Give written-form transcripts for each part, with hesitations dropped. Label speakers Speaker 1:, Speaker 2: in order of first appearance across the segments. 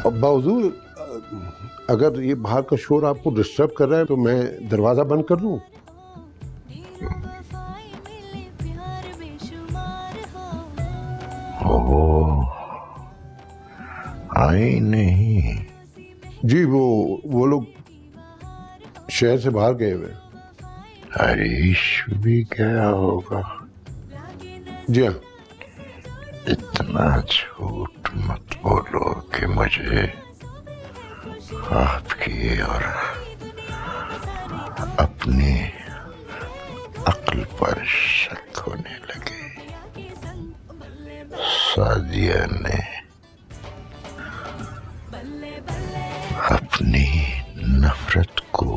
Speaker 1: अब्बा हुजूर, अगर ये बाहर का शोर आपको डिस्टर्ब कर रहा है तो मैं दरवाजा बंद कर दूं?
Speaker 2: ओ, आई नहीं।
Speaker 1: जी, वो लोग शहर से बाहर गए हुए।
Speaker 2: हरीश भी गया होगा।
Speaker 1: जी हाँ।
Speaker 2: इतना झूठ मत बोलो कि मुझे आपकी और अपनी अक्ल पर शक होने लगे। सादिया ने अपनी नफरत को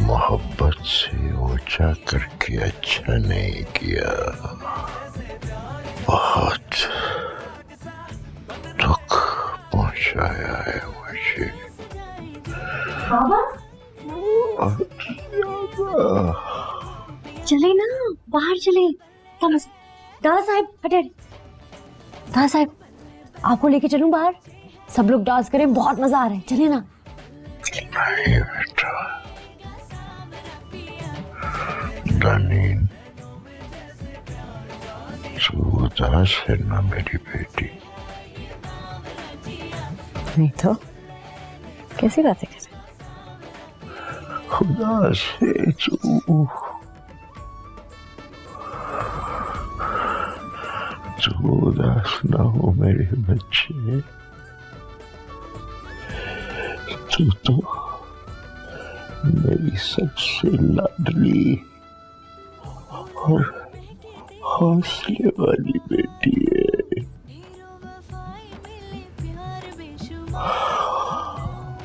Speaker 2: मोहब्बत से ऊंचा करके अच्छा नहीं किया। बहुत दुख पहुंचाया है मुझे।
Speaker 3: बाबा चले ना, बाहर चले। दादा साहब हटे। दादा साहब, आपको लेके चलूं बाहर? सब लोग डांस करें, बहुत मजा आ रहा है, चले ना।
Speaker 2: नहीं बेटा, दानीन, तू उदास है ना मेरी बेटी?
Speaker 3: नहीं तो कैसी बातें कर रहे?
Speaker 2: उदास है तू उदास ना हो मेरे बच्चे। तू तो मेरी सबसे लाडली और हौसले वाली बेटी है।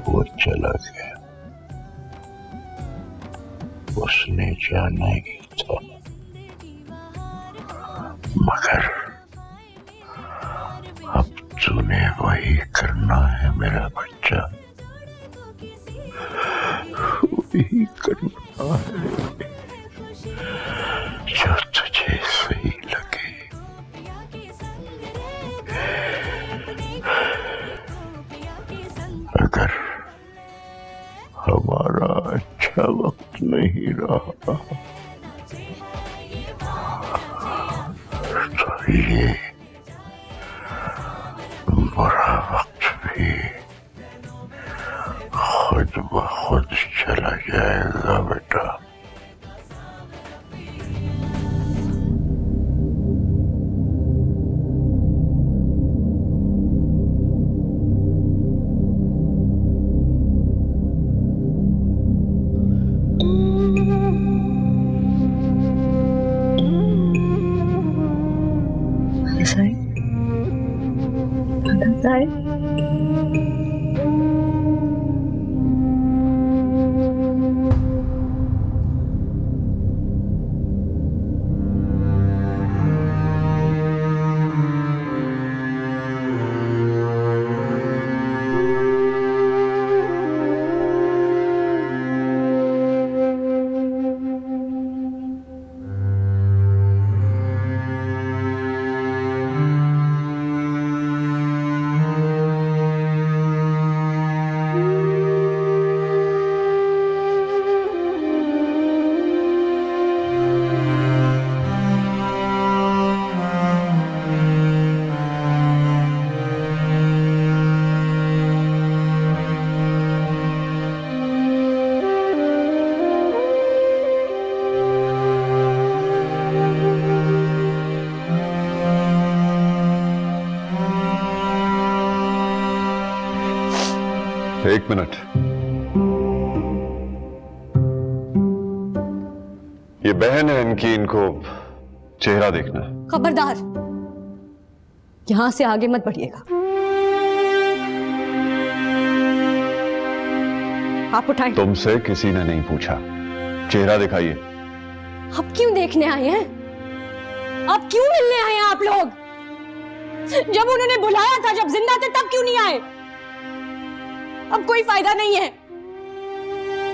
Speaker 2: वो चला गया, उसने जाना ही था, मगर अब तूने वही करना है मेरा बच्चा, वही करना है जो तुझे सही लगे। अगर हमारा अच्छा वक्त नहीं रहा तो ये बुरा वक्त भी खुद ब खुद चला जाएगा बेटा।
Speaker 4: एक मिनट, ये बहन है इनकी, इनको चेहरा देखना है।
Speaker 3: खबरदार, यहां से आगे मत बढ़िएगा। आप उठाएं।
Speaker 4: तुमसे किसी ने नहीं पूछा, चेहरा दिखाइए।
Speaker 3: आप क्यों देखने आए हैं? आप क्यों मिलने आए हैं आप लोग? जब उन्होंने बुलाया था, जब जिंदा थे, तब क्यों नहीं आए? अब कोई फायदा नहीं है,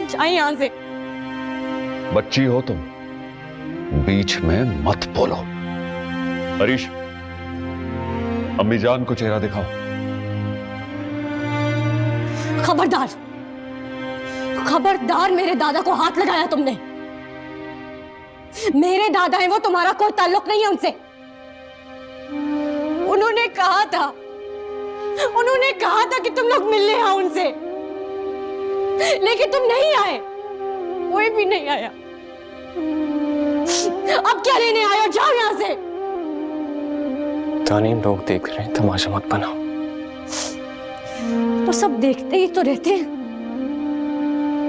Speaker 3: जाइए यहां से।
Speaker 4: बच्ची हो तुम, बीच में मत बोलो। हरीश, अम्मी जान को चेहरा दिखाओ।
Speaker 3: खबरदार, खबरदार मेरे दादा को हाथ लगाया तुमने। मेरे दादा हैं वो, तुम्हारा कोई ताल्लुक नहीं है उनसे। उन्होंने कहा था कि तुम लोग मिलने आओ उनसे, लेकिन तुम नहीं आए, कोई भी नहीं आया। अब क्या लेने आए हो? जाओ यहां से।
Speaker 5: तानीम, लोग देख रहे हैं, तमाशा मत बनाओ।
Speaker 3: तो सब देखते ही तो रहते हैं,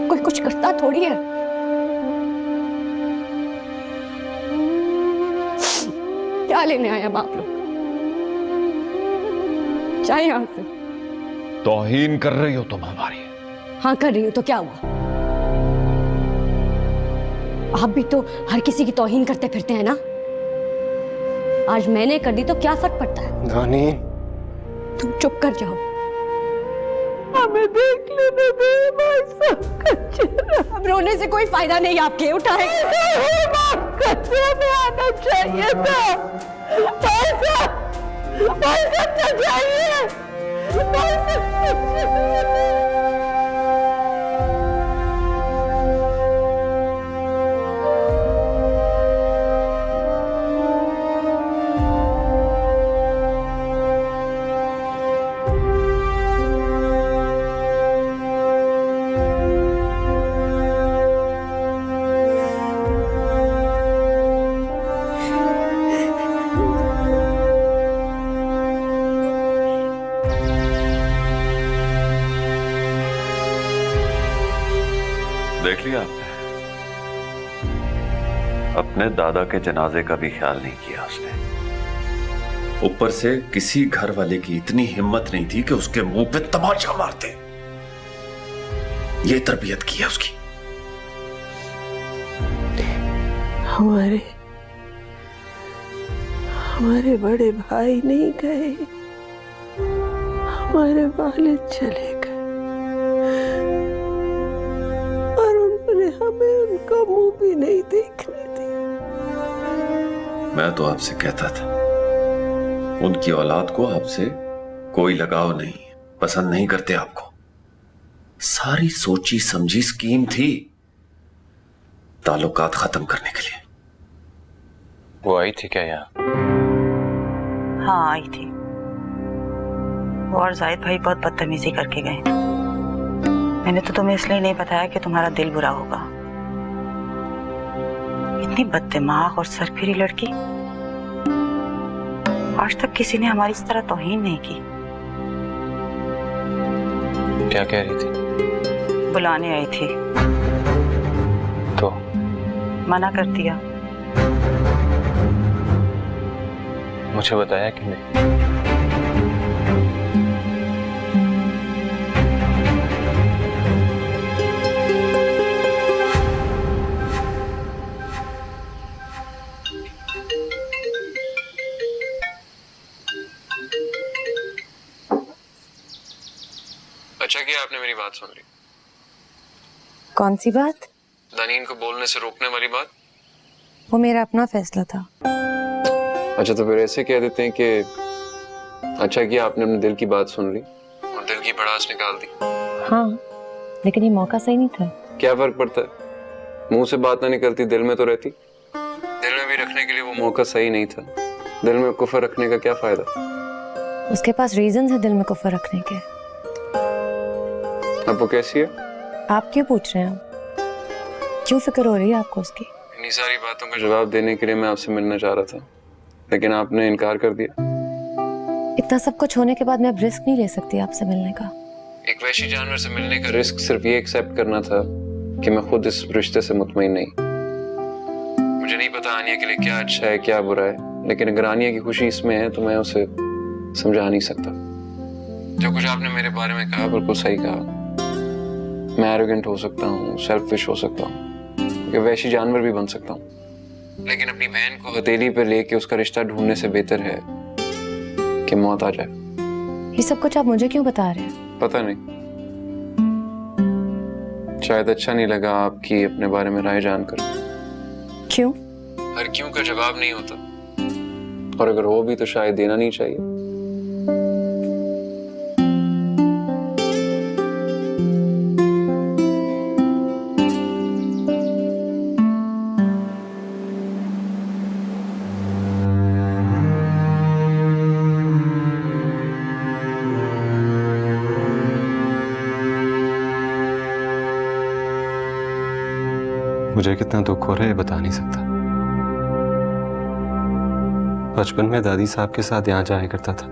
Speaker 3: कोई कुछ करता थोड़ी है। क्या लेने आए अब आप लोग? जाए यहां से।
Speaker 4: तौहीन कर रही हो तुम हमारी।
Speaker 3: हाँ कर रही हूं, तो क्या हुआ? आप भी तो हर किसी की तौहीन करते फिरते हैं ना। आज मैंने कर दी तो क्या फर्क पड़ता है?
Speaker 5: नानी,
Speaker 3: तुम चुप कर जाओ। हमें देख लेने दे भाई, सब कचरा। अब रोने से कोई फायदा नहीं, आपके उठाए। कचरे में आना चाहिए था। पैसा तो चाहिए।
Speaker 4: देख लिया आपने, अपने दादा के जनाजे का भी ख्याल नहीं किया उसने।
Speaker 6: ऊपर से किसी घर वाले की इतनी हिम्मत नहीं थी कि उसके मुंह पे तमाचा मारते। ये तरबियत की है उसकी।
Speaker 7: हमारे बड़े भाई नहीं गए, हमारे वालिद चले गए और उन्होंने हमें उनका मुंह भी नहीं देखने दिया।
Speaker 6: मैं तो आपसे कहता था, उनकी औलाद को आपसे कोई लगाव नहीं, पसंद नहीं करते आपको। सारी सोची समझी स्कीम थी ताल्लुकात खत्म करने के लिए।
Speaker 5: वो आई थी क्या यहाँ?
Speaker 8: हाँ आई थी, और जाहिद भाई बहुत बदतमीजी करके गए। मैंने तो तुम्हें इसलिए नहीं बताया कि तुम्हारा दिल बुरा होगा। इतनी बददिमाग और सरफिरी लड़की, आज तक किसी ने हमारी इस तरह तौहीन नहीं की।
Speaker 5: क्या कह रही थी?
Speaker 8: बुलाने आई थी
Speaker 5: तो
Speaker 8: मना कर दिया।
Speaker 5: मुझे बताया कि नहीं? अच्छा किया आपने मेरी बात सुन ली।
Speaker 9: कौन सी बात?
Speaker 5: दानीन को बोलने से रोकने वाली बात।
Speaker 9: वो मेरा अपना फैसला था।
Speaker 5: अच्छा तो फिर ऐसे कह देते हैं कि अच्छा किया आपने अपने दिल की बात सुन ली और दिल की भड़ास निकाल दी।
Speaker 9: हाँ, लेकिन ये मौका सही नहीं था।
Speaker 5: क्या फर्क पड़ता है, मुंह से बात ना निकलती दिल में तो रहती। दिल में भी रखने के लिए वो मौका सही नहीं था। दिल में कुफर रखने का क्या फायदा?
Speaker 9: उसके पास रीजन है दिल में कुफर रखने के।
Speaker 5: अब वो कैसी है?
Speaker 9: आप क्यों पूछ रहे हैं? क्यों फिक्र हो रही है आपको उसकी?
Speaker 5: इन्हीं सारी बातों का जवाब देने के लिए मैं आपसे मिलना चाह रहा था, लेकिन आपने इनकार कर दिया।
Speaker 9: इतना सब कुछ होने के बाद मैं अब रिस्क नहीं ले सकती आपसे मिलने का।
Speaker 5: एक वैशी जानवर से मिलने का रिस्क सिर्फ ये एक्सेप्ट करना था कि मैं खुद इस रिश्ते से मुतमईन नहीं। मुझे नहीं पता आनिया के लिए क्या अच्छा है क्या बुरा है, लेकिन अगर आनिया की खुशी इसमें है तो मैं उसे समझा नहीं सकता। जो कुछ आपने मेरे बारे में कहा बिल्कुल सही कहा। मैं एरोगेंट हो सकता हूँ, सेल्फिश हो सकता हूँ, वैशी जानवर भी बन सकता हूँ, लेकिन अपनी बहन को हथेली पे लेके उसका रिश्ता ढूंढने से बेहतर है कि मौत आ जाए।
Speaker 9: ये सब कुछ आप मुझे क्यों बता रहे हैं?
Speaker 5: पता नहीं, शायद अच्छा नहीं लगा आपकी अपने बारे में राय जानकर।
Speaker 9: क्यों?
Speaker 5: हर क्यों का जवाब नहीं होता, और अगर हो भी तो शायद देना नहीं चाहिए। मुझे कितना दुख हो रहा है ये बता नहीं सकता। बचपन में दादी साहब के साथ यहाँ जाया करता था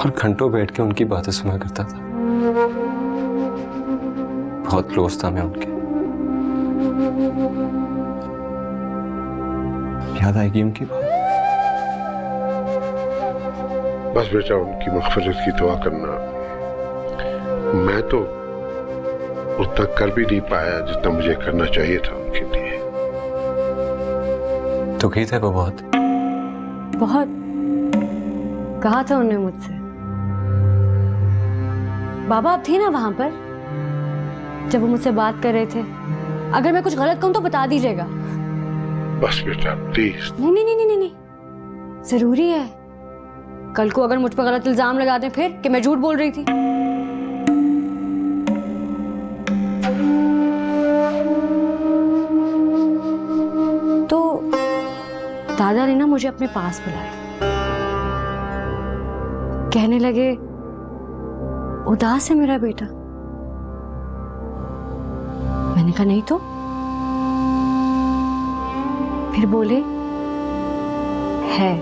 Speaker 5: और घंटों बैठ के उनकी बातें सुना करता था। बहुत क्लोज था मैं उनके। याद आएगी उनकी बात।
Speaker 1: बस बेटा उनकी मग़फ़िरत की दुआ करना। मैं तो उतना कर भी नहीं पाया जितना मुझे करना चाहिए था उनके लिए।
Speaker 5: दुखी थे वो बहुत।
Speaker 3: कहा था उन्होंने मुझसे। बाबा आप थे ना वहां पर जब वो मुझसे बात कर रहे थे? अगर मैं कुछ गलत कहूं तो बता दीजिएगा।
Speaker 1: बस बेटा प्लीज।
Speaker 3: नहीं, जरूरी है। कल को अगर मुझ पर गलत इल्जाम लगा दें फिर कि मैं झूठ बोल रही थी। तो दादा ने ना मुझे अपने पास बुलाया। कहने लगे उदास है मेरा बेटा। मैंने कहा नहीं तो। फिर बोले है।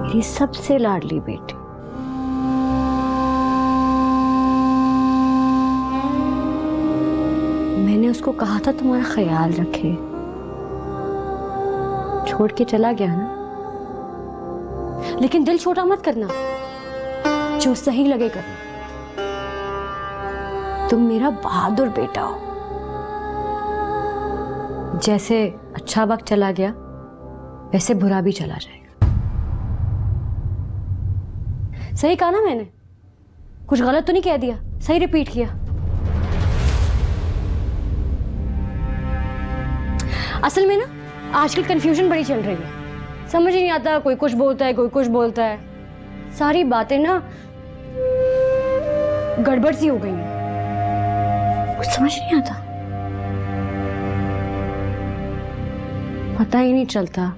Speaker 3: मेरी सबसे लाडली बेटी। मैंने उसको कहा था तुम्हारा ख्याल रखे। छोड़ के चला गया ना। लेकिन दिल छोटा मत करना, जो सही लगे करना। तुम मेरा बहादुर बेटा हो। जैसे अच्छा वक्त चला गया वैसे बुरा भी चला जाएगा। सही कहा ना मैंने? कुछ गलत तो नहीं कह दिया? सही रिपीट किया। असल में ना आजकल कंफ्यूजन बड़ी चल रही है। समझ ही नहीं आता, कोई कुछ बोलता है कोई कुछ बोलता है। सारी बातें ना गड़बड़ सी हो गई हैं। कुछ समझ नहीं आता। पता ही नहीं चलता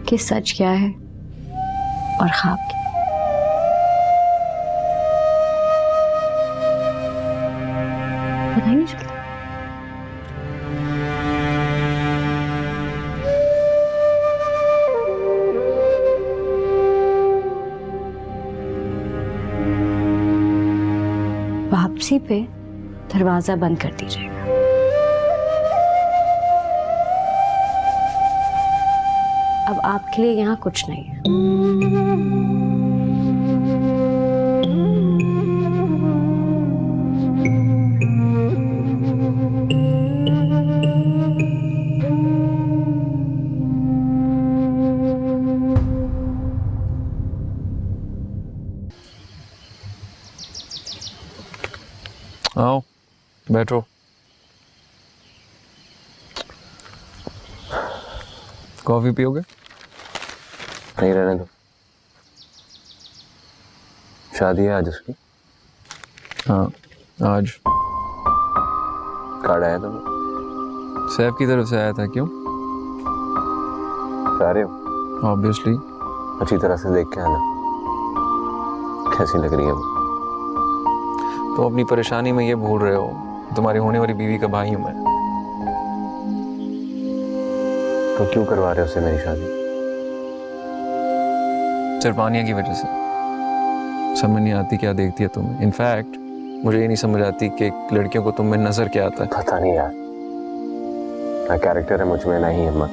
Speaker 3: कि सच क्या है और ख्वाब क्या। पता ही नहीं चलता। वापसी पे दरवाजा बंद कर दीजिएगा। अब आपके लिए यहाँ कुछ नहीं है।
Speaker 5: आओ बैठो। कॉफी पियोगे?
Speaker 6: नहीं, रहने दो। शादी है आज उसकी।
Speaker 5: हाँ आज।
Speaker 6: कार्ड आया तुम्हें?
Speaker 5: सैफ की तरफ से आया था। क्यों?
Speaker 6: जा रहे हो?
Speaker 5: ऑब्वियसली।
Speaker 6: अच्छी तरह से देख के आना कैसी लग रही है वो।
Speaker 5: तो अपनी परेशानी में ये भूल रहे हो तुम्हारी होने वाली बीवी का भाई हूं मैं।
Speaker 6: तो क्यों करवा रहे हो उससे मेरी शादी?
Speaker 5: सिर्फ आनिया की वजह से। समझ नहीं आती क्या देखती है तुम। इनफैक्ट मुझे ये नहीं समझ आती कि लड़कियों को तुम में नजर क्या आता है।
Speaker 6: पता नहीं यार, ना कैरेक्टर है मुझ में ना ही हिम्मत।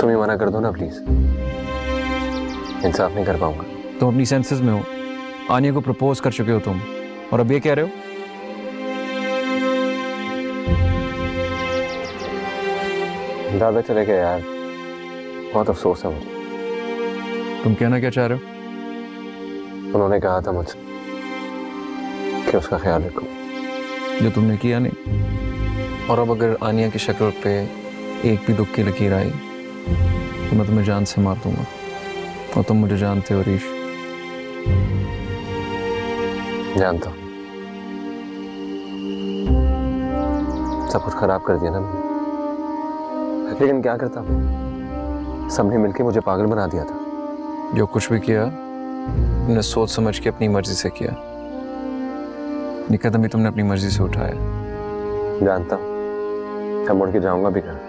Speaker 6: तुम ही मना कर दो ना प्लीज। इंसाफ नहीं कर पाऊंगा।
Speaker 5: तुम अपनी सेंसेस में हो। आनिया को प्रपोज कर चुके हो तुम और अब ये कह रहे हो?
Speaker 6: दादा चले गए यार, बहुत अफसोस है मुझे।
Speaker 5: तुम कहना क्या चाह रहे हो?
Speaker 6: उन्होंने कहा था मुझसे कि उसका ख्याल रखो,
Speaker 5: जो तुमने किया नहीं। और अब अगर आनिया की शक्ल पे एक भी दुख की लकीर आई तो मैं तुम्हें जान से मार दूंगा। और तुम मुझे जानते हो रीश।
Speaker 6: जानता हूं, सब कुछ खराब कर दिया ना मैंने। लेकिन क्या करता, सबने मिलके मुझे पागल बना दिया था।
Speaker 5: जो कुछ भी किया तुमने सोच समझ के अपनी मर्जी से किया। ये कदम भी तुमने अपनी मर्जी से उठाया।
Speaker 10: जानता हूँ, अब मुड़ के जाऊंगा भी कहाँ।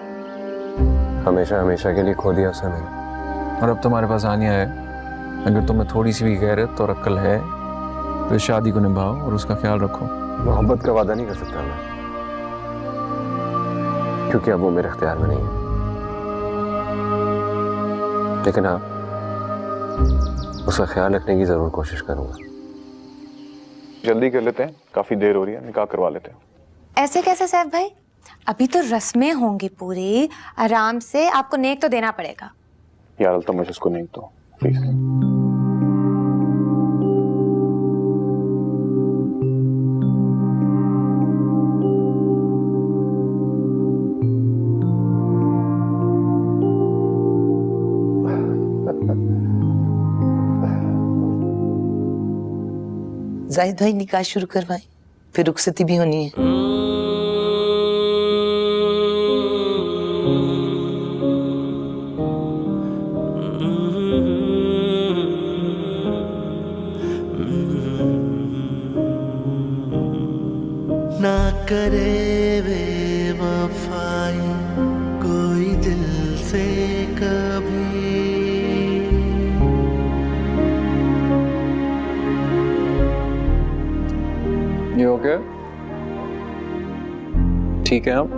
Speaker 10: हमेशा हमेशा के लिए खो दिया उसे मैंने।
Speaker 5: और अब तुम्हारे पास आनिया है। अगर तुम्हें थोड़ी सी भी गैरत और अक्ल है तो इस शादी को निभाओ और उसका ख्याल रखो।
Speaker 10: मोहब्बत का वादा नहीं कर सकता मैं, क्योंकि अब वो मेरे इख्तियार में नहीं है। लेकिन हाँ, उसका ख्याल रखने की जरूर कोशिश करूंगा।
Speaker 11: जल्दी कर लेते हैं, काफी देर हो रही है, निकाह करवा लेते हैं।
Speaker 9: ऐसे कैसे सैफ भाई? अभी तो रस्में होंगी पूरी, आराम से। आपको नेक तो देना पड़ेगा।
Speaker 11: यार तो मुझे उसको नहीं तो प्लीज।
Speaker 7: जाहिद भाई निकाह शुरू करवाएं, फिर रुखसती भी होनी है।
Speaker 12: ना करे बेवफाई कोई दिल से कभी।
Speaker 5: ये ओके? ठीक है आप?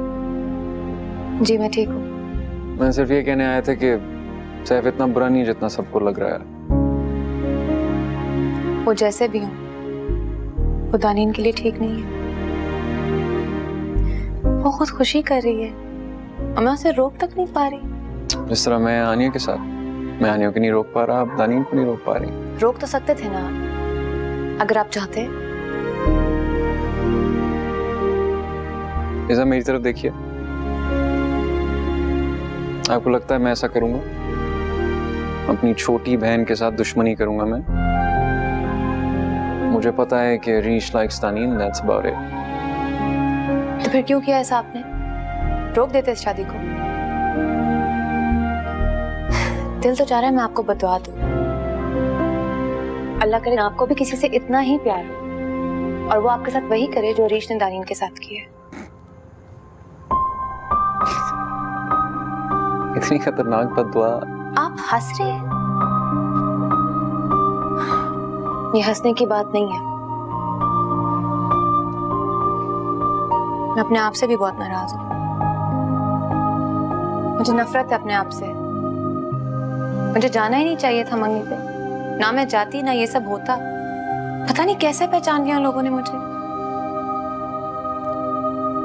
Speaker 9: जी मैं ठीक हूँ।
Speaker 5: मैं सिर्फ ये कहने आया था कि सैफ इतना बुरा नहीं जितना सबको लग रहा है।
Speaker 9: वो जैसे भी हो, वो दानीन के लिए ठीक नहीं है। वो खुद खुशी कर रही है और मैं उसे रोक तक नहीं पा रही।
Speaker 5: जिस तरह मैं आनिया के साथ, मैं आनिया को नहीं रोक पा रहा, आप दानीन को नहीं रोक पा रही।
Speaker 9: रोक तो सकते थे ना, अगर आप चाहते।
Speaker 5: इज़ा मेरी तरफ देखिए। आपको लगता है मैं ऐसा करूंगा? अपनी छोटी बहन के साथ दुश्मनी करूंगा मैं? मुझे पता है कि रीश लाइक्स दानीन, दैट्स अबाउट इट।
Speaker 9: तो फिर क्यों किया ऐसा आपने? रोक देते इस शादी को। दिल तो चाह रहा है मैं आपको बदवा दूं। अल्लाह करे आपको भी किसी से इतना ही प्यार हो और वो आपके साथ वही करे जो रीश ने दानीन के साथ किया।
Speaker 5: इतनी खतरनाक बददुआ।
Speaker 9: आप हंस रहे हैं? ये हंसने की बात नहीं है। मैं अपने आप से भी बहुत नाराज हूँ। मुझे नफरत है अपने आप से। मुझे जाना ही नहीं चाहिए था मंगनी पे। ना मैं जाती ना ये सब होता। पता नहीं कैसे पहचान लिया लोगों ने मुझे।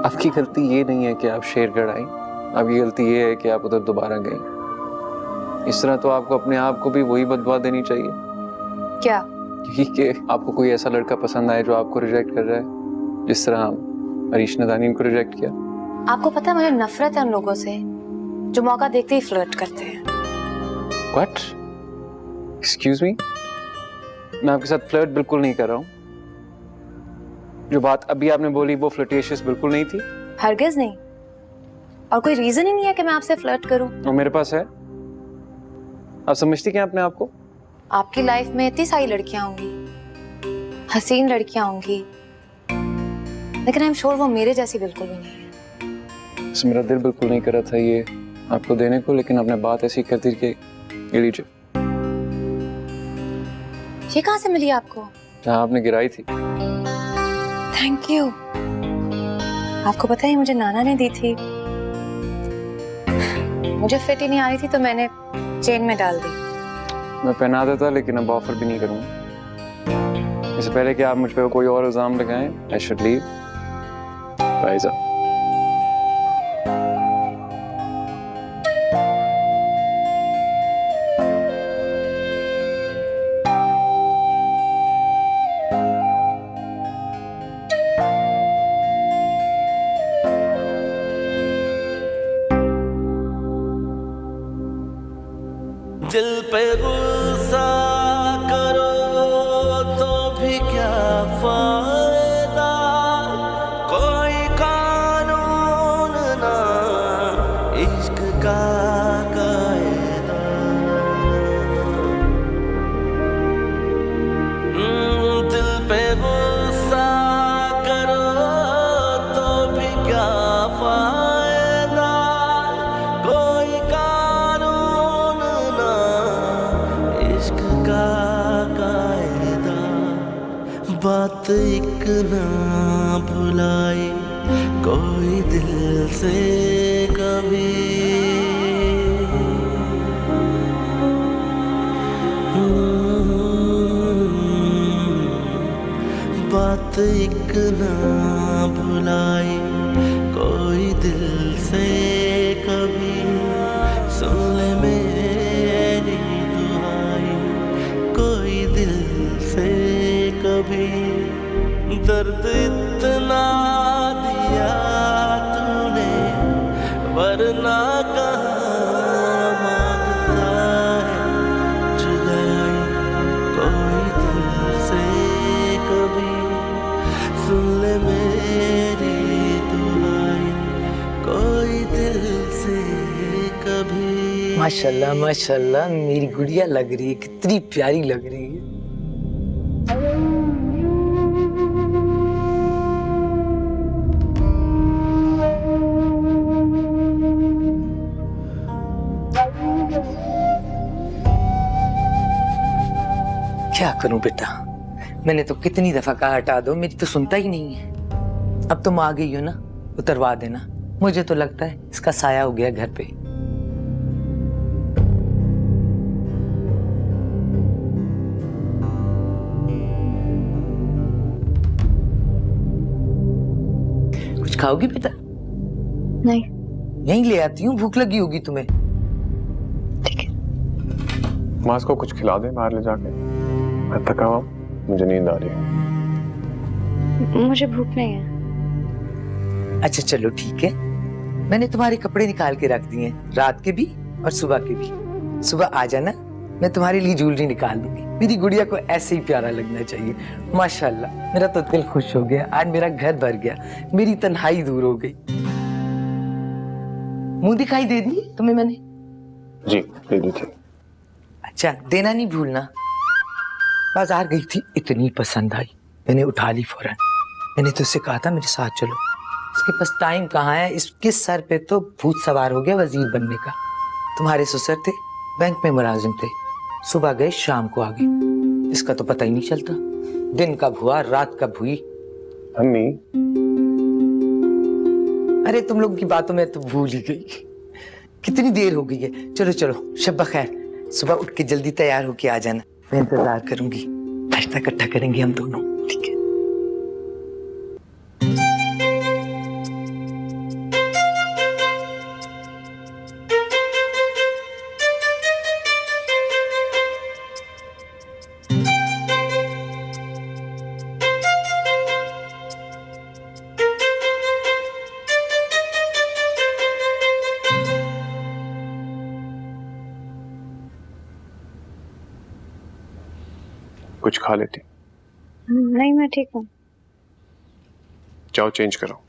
Speaker 5: आपकी गलती ये नहीं है कि आप शेरगढ़ आई। आपकी गलती ये है कि आप उधर दोबारा गए। इस तरह तो आपको अपने आप को भी वही बददुआ देनी चाहिए।
Speaker 9: क्या?
Speaker 5: यही कि आपको कोई ऐसा लड़का पसंद आए जो आपको रिजेक्ट कर रहा है, जिस तरह हरीश ने दानीन को रिजेक्ट किया।
Speaker 9: आपको पता है मुझे नफरत है उन लोगों से जो मौका देखते ही फ्लर्ट करते हैं।
Speaker 5: What? Excuse me? मैं आपके साथ फ्लर्ट बिल्कुल नहीं कर रहा हूँ। जो बात अभी आपने बोली वो फ्लर्टिशियस बिल्कुल नहीं थी।
Speaker 9: हरगिज नहीं। और कोई रीजन ही नहीं है कि मैं आपसे फ्लर्ट करूं।
Speaker 5: और मेरे पास है। आप समझती क्या अपने आप को?
Speaker 9: आपकी लाइफ में इतनी सारी लड़कियां होंगी, हसीन लड़कियां होंगी, लेकिन आई एम श्योर वो मेरे जैसी बिल्कुल भी नहीं है।
Speaker 5: मेरा दिल बिल्कुल नहीं कर रहा था ये आपको देने को, लेकिन आपने बात ऐसी कर दी कि ये लीजिए।
Speaker 9: ये कहाँ से मिली आपको?
Speaker 5: जहाँ आपने गिराई थी।
Speaker 9: Thank you. आपको पता है मुझे नाना ने दी थी। मुझे फिट ही नहीं आ रही थी तो मैंने चेन में डाल दी।
Speaker 5: मैं पहना देता, लेकिन अब ऑफर भी नहीं करूंगा। इससे पहले कि आप मुझ पर कोई और इल्जाम लगाएं, आई शुड लीव। बाय जा।
Speaker 12: दिल पे गुस्सा करो तो भी क्या फायदा, कोई कानून ना इश्क का कायदा। ना भुलाए कोई दिल से कभी। बात एक ना भुलाए कोई दिल से कभी। सुन ले मेरी दुआएं कोई दिल से कभी। दर्द इतना दिया तूने वरना कहाँ मांगता है जुदाई कोई दिल से कभी। सुन ले मेरी दुआएं कोई दिल से कभी।
Speaker 7: माशाल्लाह माशाल्लाह, मेरी गुड़िया लग रही है, कितनी प्यारी लग रही है। क्या करूं बेटा, मैंने तो कितनी दफा कहा हटा दो, मेरी तो सुनता ही नहीं है। अब तुम आ गई हो ना, उतरवा देना। मुझे तो लगता है इसका साया हो गया घर पे। कुछ खाओगी बेटा?
Speaker 9: नहीं।
Speaker 7: यहीं ले आती हूँ, भूख लगी होगी तुम्हें।
Speaker 9: ठीक है।
Speaker 11: मास को कुछ खिला दे बाहर ले जाके, मैं थका हुआ, मुझे नींद आ रही है।
Speaker 9: मुझे भूख नहीं है।
Speaker 7: अच्छा चलो ठीक है, मैंने तुम्हारे कपड़े निकाल के रख दिए हैं, रात के भी और सुबह के भी। सुबह आ जाना, मैं तुम्हारे लिए ज्वेलरी निकाल दूंगी। मेरी गुड़िया को ऐसे ही प्यारा लगना चाहिए। माशाल्लाह, मेरा तो दिल खुश हो गया, आज मेरा घर भर गया, मेरी तन्हाई दूर हो गई। मुंह दिखाई दे दी तुम्हें मैंने?
Speaker 11: जी दे दी थी।
Speaker 7: अच्छा, देना नहीं भूलना। बाजार गई थी, इतनी पसंद आई, मैंने उठा ली फौरन। मैंने तो उससे कहा था मेरे साथ चलो, इसके पास टाइम कहाँ है, इसके सर पे तो भूत सवार हो गया वजीर बनने का। तुम्हारे ससुर थे, बैंक में मुलाजिम थे, सुबह गए शाम को आ गए, इसका तो पता ही नहीं चलता। दिन कब हुआ रात कब हुई।
Speaker 11: अम्मी,
Speaker 7: अरे तुम लोगों की बातों में तो भूल ही गई, कितनी देर हो गई है। चलो चलो, शब खैर, सुबह उठ के जल्दी तैयार होके आ जाना, मैं इंतजार करूंगी। नाश्ता इकट्ठा करेंगे हम दोनों, ठीक है?
Speaker 11: कुछ खा लेती?
Speaker 9: नहीं, मैं ठीक हूँ।
Speaker 11: जाओ चेंज करो।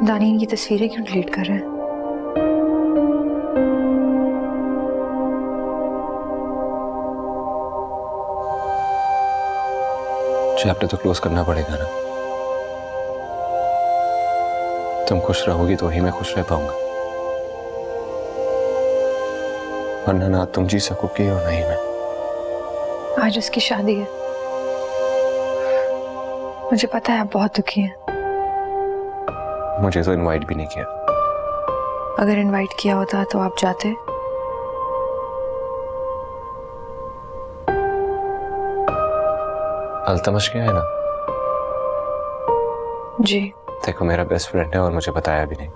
Speaker 9: दानिन की तस्वीरें क्यों डिलीट कर रहे हैं?
Speaker 10: चैप्टर तो क्लोज करना पड़ेगा ना। तुम खुश रहोगी तो ही मैं खुश रह पाऊंगा, वरना ना तुम जी सकोगी और नहीं मैं।
Speaker 9: आज उसकी शादी है, मुझे पता है आप बहुत दुखी हैं।
Speaker 10: मुझे तो इनवाइट भी नहीं किया।
Speaker 9: अगर इनवाइट किया होता तो आप जाते।
Speaker 10: अल्तमश क्या है ना?
Speaker 9: जी,
Speaker 10: देखो मेरा बेस्ट फ्रेंड है और मुझे बताया भी नहीं,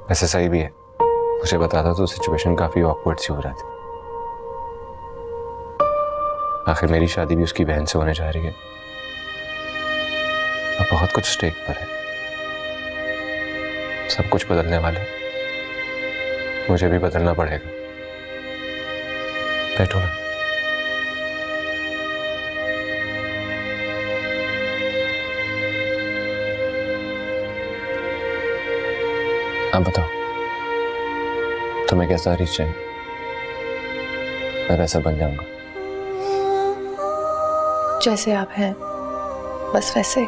Speaker 10: वैसे सही भी है। मुझे बताता तो सिचुएशन काफी ऑकवर्ड सी हो रही थी। आखिर मेरी शादी भी उसकी बहन से होने जा रही है। अब बहुत कुछ स्टेक पर है, सब कुछ बदलने वाला है, मुझे भी बदलना पड़ेगा। बैठो ना। आप बताओ तुम्हें कैसा रिच चाहिए? मैं वैसा बन जाऊंगा।
Speaker 9: जैसे आप हैं बस वैसे।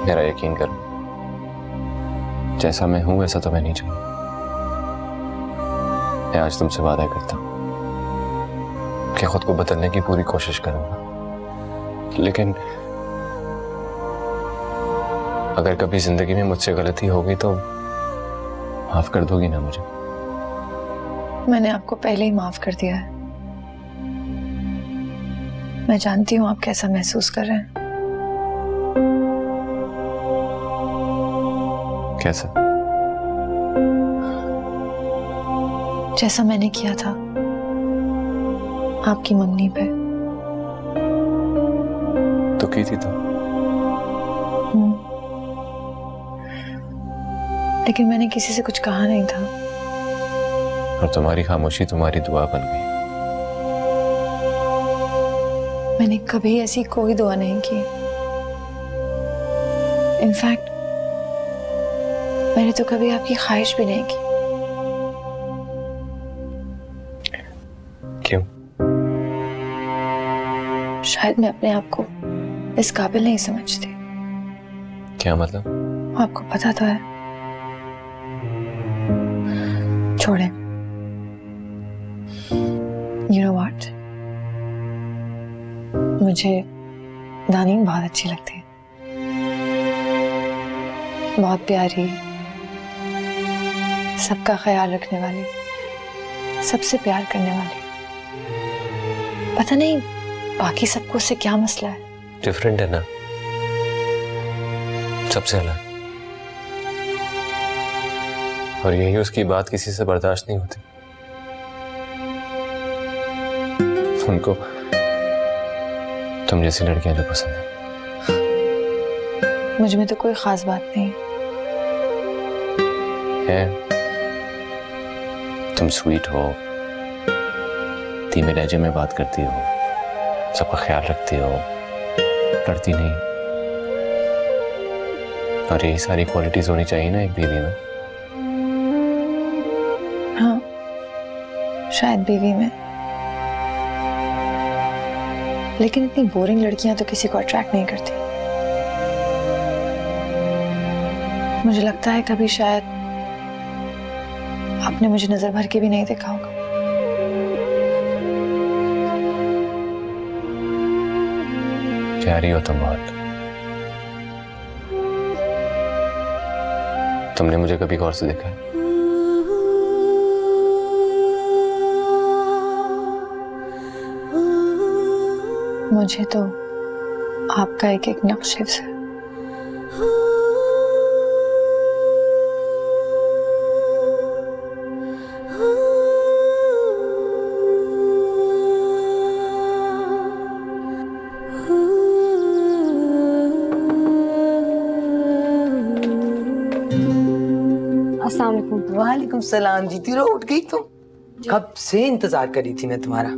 Speaker 10: मेरा यकीन करो, जैसा मैं हूं वैसा तो मैं नहीं चाहूंगा। मैं आज तुमसे वादा करता हूं कि खुद को बदलने की पूरी कोशिश करूंगा, लेकिन अगर कभी जिंदगी में मुझसे गलती होगी तो माफ कर दोगी ना मुझे?
Speaker 9: मैंने आपको पहले ही माफ कर दिया है। मैं जानती हूँ आप कैसा महसूस कर रहे हैं।
Speaker 10: कैसा?
Speaker 9: जैसा मैंने किया था आपकी मंगनी पे।
Speaker 10: तो की थी तुम?
Speaker 9: लेकिन मैंने किसी से कुछ कहा नहीं था।
Speaker 10: और तुम्हारी खामोशी तुम्हारी दुआ बन गई।
Speaker 9: मैंने कभी ऐसी कोई दुआ नहीं की। इनफैक्ट मैंने तो कभी आपकी ख्वाहिश भी नहीं की।
Speaker 10: क्यों?
Speaker 9: शायद मैं अपने आप को इस काबिल नहीं समझती।
Speaker 10: क्या मतलब?
Speaker 9: आपको पता तो है। छोड़े। You know what? मुझे दानी बहुत अच्छी लगती है, बहुत प्यारी, सबका ख्याल रखने वाली, सबसे प्यार करने वाली। पता नहीं बाकी सबको उससे क्या मसला है।
Speaker 10: डिफरेंट है ना, सबसे अलग। और यही उसकी बात किसी से बर्दाश्त नहीं होती। उनको तुम जैसी लड़कियां जो पसंद है।
Speaker 9: मुझ में तो कोई खास बात नहीं
Speaker 10: है। तुम स्वीट हो, धीमे लहजे में बात करती हो, सबका ख्याल रखती हो, लड़ती नहीं। और यही सारी क्वालिटीज होनी चाहिए ना एक बीवी में।
Speaker 9: हाँ, शायद बीवी में। लेकिन इतनी बोरिंग लड़कियां तो किसी को अट्रैक्ट नहीं करती। मुझे लगता है कभी शायद आपने मुझे नजर भर के भी नहीं देखा होगा।
Speaker 10: प्यारी हो तुम बहुत। तुमने मुझे कभी गौर से देखा है?
Speaker 9: मुझे तो आपका एक एक नक्शे से
Speaker 3: अस्सलाम वालेकुम।
Speaker 7: वालेकुम सलाम। जीती रहो, उठ गई तुम? कब से इंतजार करी थी मैं तुम्हारा।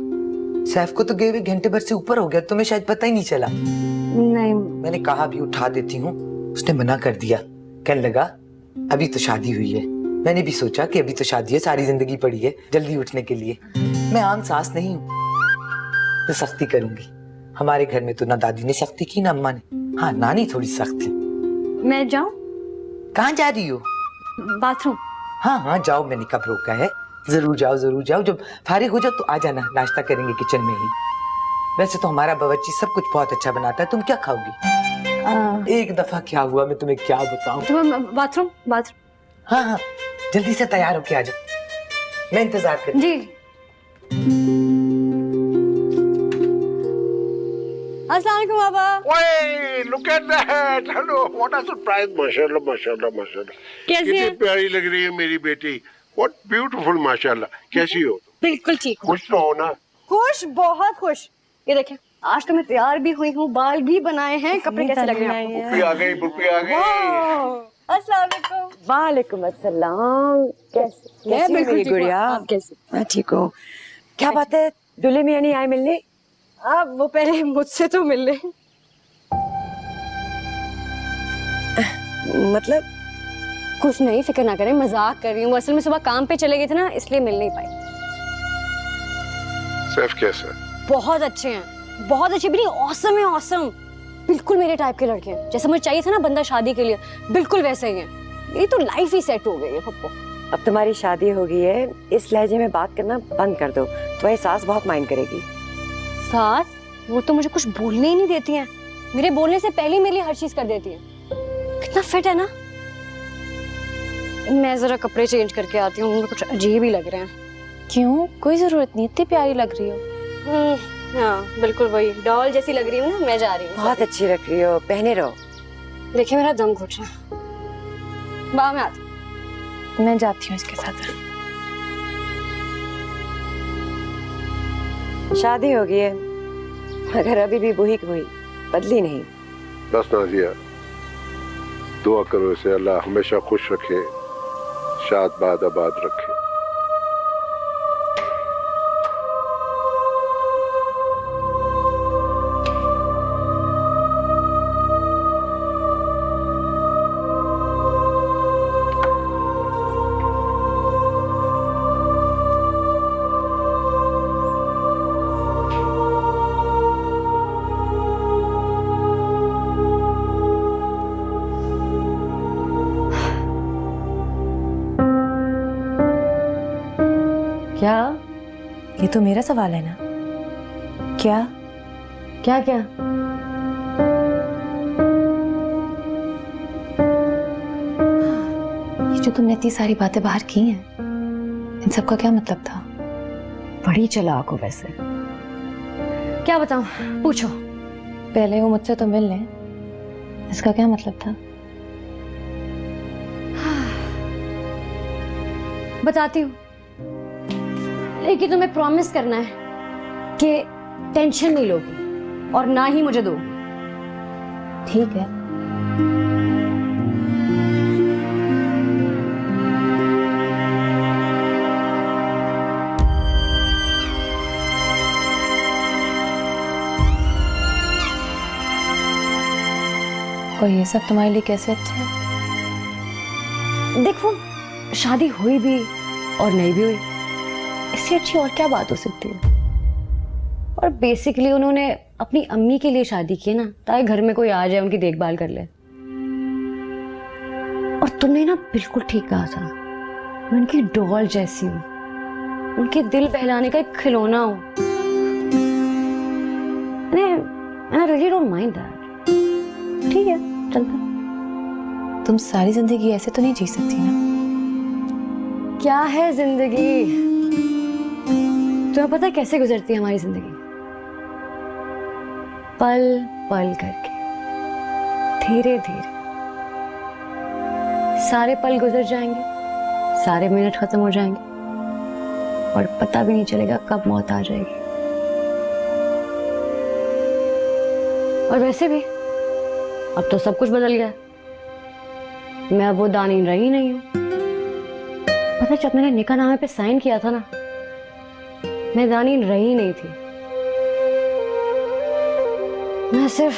Speaker 7: सैफ को तो गए हुए घंटे भर से ऊपर हो गया, तुम्हें शायद पता ही नहीं चला।
Speaker 3: नहीं,
Speaker 7: मैंने कहा भी उठा देती हूँ, उसने मना कर दिया। कहने लगा अभी तो शादी हुई है। मैंने भी सोचा कि अभी तो शादी है, सारी जिंदगी पड़ी है जल्दी उठने के लिए। मैं आम सास नहीं हूँ तो सख्ती करूंगी। हमारे घर में तो ना दादी ने सख्ती की ना अम्मा ने। हाँ, नानी थोड़ी सख्त थी।
Speaker 3: मैं जाऊं?
Speaker 7: कहाँ जा रही हो?
Speaker 3: बाथरूम।
Speaker 7: हाँ हाँ जाओ, मैंने कब रोका है। जरूर जाओ जरूर जाओ, जब फारिग हो जाओ तो आ जाना, नाश्ता करेंगे किचन में ही। वैसे तो हमारा बावर्ची सब कुछ बहुत अच्छा बनाता है। तुम क्या खाओगी? एक दफा क्या हुआ मैं तुम्हें क्या बताऊं।
Speaker 3: Bathroom bathroom.
Speaker 7: हाँ हाँ जल्दी से तैयार होके आ जाओ, मैं इंतजार कर।
Speaker 3: जी। अस्सलाम वालेकुम बाबा।
Speaker 1: ओए look at that, hello, what a surprise, माशाल्लाह माशाल्लाह माशाल्लाह।
Speaker 3: कैसी
Speaker 1: कितनी
Speaker 3: है?
Speaker 1: प्यारी लग रही है मेरी बेटी, व्हाट ब्यूटीफुल, माशाल्लाह। कैसी हो?
Speaker 3: बिल्कुल ठीक हूँ।
Speaker 1: खुश तो हो ना?
Speaker 3: खुश, बहुत खुश। ये देखिए, आज तो मैं तैयार भी हुई हूँ, बाल भी बनाए हैं, कपड़े कैसे लग रहे हैं?
Speaker 1: पुप्पी आ गई, पुप्पी आ गई।
Speaker 3: अस्सलाम वालेकुम।
Speaker 7: वालेकुम अस्सलाम। कैसी
Speaker 3: मैं
Speaker 7: है
Speaker 3: बिल्कुल
Speaker 7: मेरी
Speaker 3: ठीक हूँ,
Speaker 7: गुड़िया?
Speaker 3: आप कैसे?
Speaker 7: मैं ठीक हूँ। क्या बात है, दूल्हे मियां नहीं आए मिलने?
Speaker 3: आप वो पहले मुझसे तो मिल ले।
Speaker 7: मतलब
Speaker 3: कुछ नहीं, फिक्र ना करें, मजाक कर रही हूँ। असल में सुबह काम पे चले गए थे ना, इसलिए मिल नहीं पाई।
Speaker 1: सैफ कैसा है?
Speaker 3: बहुत अच्छे हैं, बहुत अच्छे भी नहीं, ऑसम है, ऑसम। बिल्कुल मेरे टाइप के लड़के हैं, जैसे मुझे चाहिए था ना बंदा शादी के लिए, बिल्कुल वैसे ही हैं। मेरी तो लाइफ ही सेट हो गई है पप्पू।
Speaker 7: अब तुम्हारी शादी हो गई है, इस लहजे में बात करना बंद कर दो, तुम्हारी सास बहुत माइंड करेगी।
Speaker 3: सास? वो तो मुझे कुछ बोलने ही नहीं देती हैं। मेरे बोलने से पहले ही मेरे लिए हर चीज कर देती है। कितना फिट है ना। मैं जरा कपड़े चेंज करके आती हूँ, मुझे कुछ अजीब ही लग रहे हैं।
Speaker 9: क्यों? कोई जरूरत नहीं, इतनी प्यारी लग रही हो।
Speaker 3: हाँ बिल्कुल वही डॉल जैसी लग रही हूँ ना, मैं जा रही हूँ।
Speaker 7: बहुत अच्छी लग रही हो, पहने रहो।
Speaker 3: देखिए मेरा दम घुट रहा है। बाहर में आती।
Speaker 9: मैं जाती हूँ इसके साथ।
Speaker 7: शादी हो गई है, मगर अभी भी वही की वही, बदली नहीं।
Speaker 1: बस नाजिया, दुआ करो इसे अल्लाह हमेशा खुश रखे, शाद बाद आबाद रखे।
Speaker 3: क्या?
Speaker 9: ये तो मेरा सवाल है ना। क्या?
Speaker 3: क्या क्या?
Speaker 9: ये जो तुमने इतनी सारी बातें बाहर की हैं, इन सब का क्या मतलब था?
Speaker 3: बड़ी चालाक हो वैसे। क्या बताऊं? पूछो।
Speaker 9: पहले वो मुझसे तो मिल लें, इसका क्या मतलब था?
Speaker 3: बताती हूँ, लेकिन तुम्हें प्रॉमिस करना है कि टेंशन नहीं लोगी और ना ही मुझे दोगी।
Speaker 9: ठीक है। और ये सब तुम्हारे लिए कैसे अच्छा है?
Speaker 3: देखो, शादी हुई भी और नहीं भी हुई, इससे अच्छी और क्या बात हो सकती है। और बेसिकली उन्होंने अपनी अम्मी के लिए शादी की है ना, ताकि घर में कोई आ जाए उनकी देखभाल कर ले। और तुमने ना बिल्कुल ठीक कहा था, मैं उनकी डॉल जैसी हूँ, उनके दिल बहलाने का एक खिलौना हूँ। I really don't mind that. ठीक है, चलता।
Speaker 9: तुम सारी जिंदगी ऐसे तो नहीं जी सकती ना।
Speaker 3: क्या है जिंदगी? तुम्हें पता है कैसे गुजरती है हमारी जिंदगी? पल पल करके, धीरे धीरे। सारे पल गुजर जाएंगे, सारे मिनट खत्म हो जाएंगे और पता भी नहीं चलेगा कब मौत आ जाएगी। और वैसे भी अब तो सब कुछ बदल गया। मैं अब वो दानीन रही नहीं हूं। पता है, जब मैंने निकाहनामे पे साइन किया था ना, मैं दानीन रही नहीं थी। मैं सिर्फ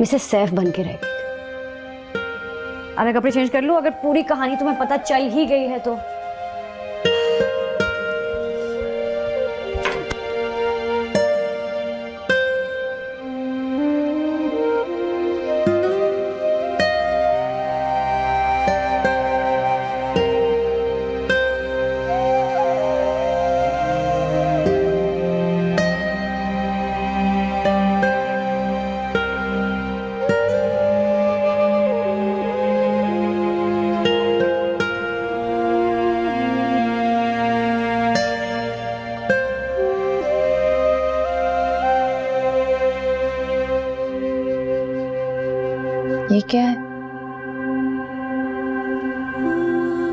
Speaker 3: मिसेस सैफ बन के रह गई थी। अब मैं कपड़े चेंज कर लूं, अगर पूरी कहानी तुम्हें पता चल ही गई है तो।
Speaker 9: ये क्या है?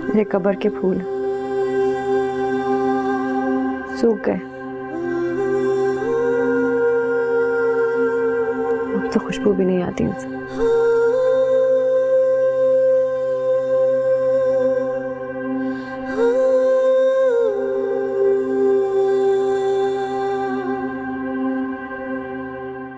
Speaker 3: मेरे कब्र के फूल सूख गए, अब तो खुशबू भी नहीं आती उनसे।